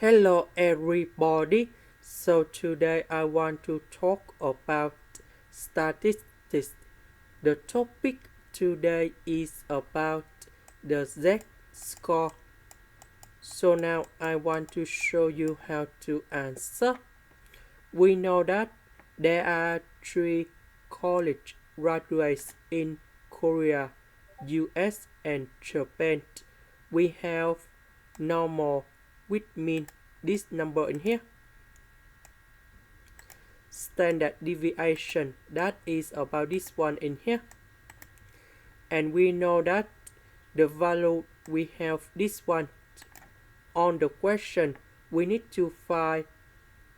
Hello everybody. So today I want to talk about statistics. The topic today is about the Z-score. So now I want to show you how to answer. We know that there are 3 college graduates in Korea, US and Japan. We have normal, which means this number in here. Standard deviation, that is about this one in here. And we know that the value we have this one. On the question, we need to find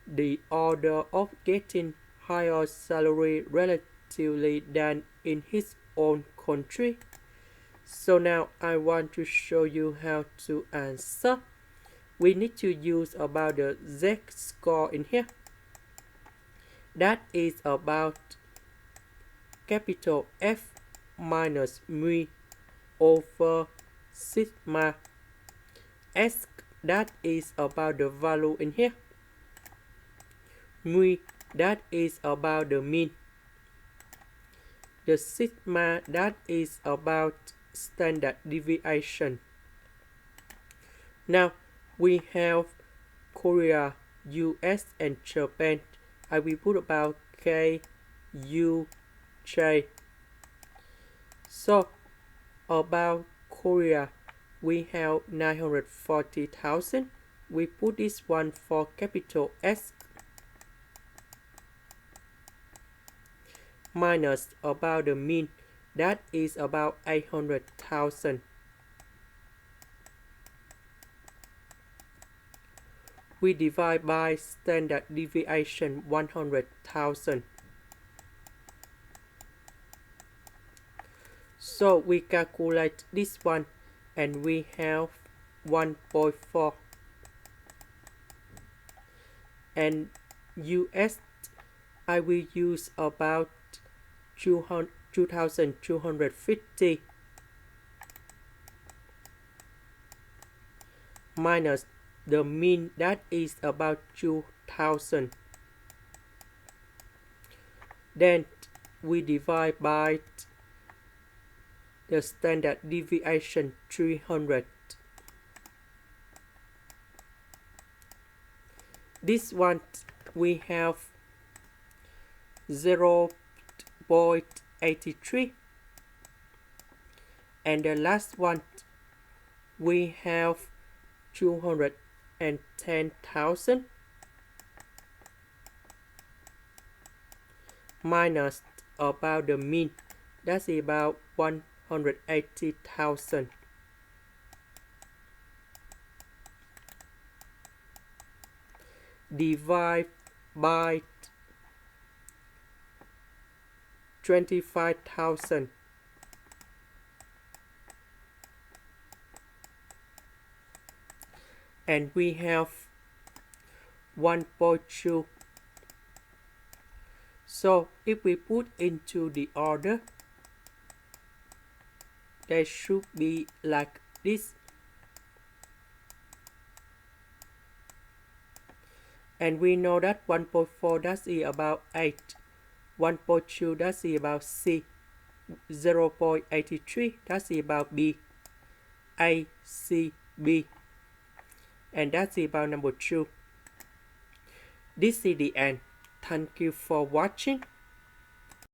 the order of getting higher salary relatively than in his own country. So now I want to show you how to answer. We need to use about the Z-score in here. That is about capital F minus mu over sigma S. That is about the value in here. Mu, that is about the mean. The sigma, that is about standard deviation. Now we have Korea, US and Japan. I will put about K, U, J. So about Korea, we have 940,000. We put this one for capital S minus about the mean, that is about 800,000. We divide by standard deviation 100,000. So we calculate this one and we have 1.4. And US, I will use about 2,250 minus the mean, that is about 2,000. Then we divide by the standard deviation 300. This one we have 0.83. And the last one we have 210,000 minus about the mean, that's about 180,000. Divide by 25,000. And we have 1.2. So if we put into the order, they should be like this. And we know that 1.4, that's about 8. 1.2, that's about C. 0.83, that's about B. A, C, B. And that's about number 2. This is the end. Thank you for watching.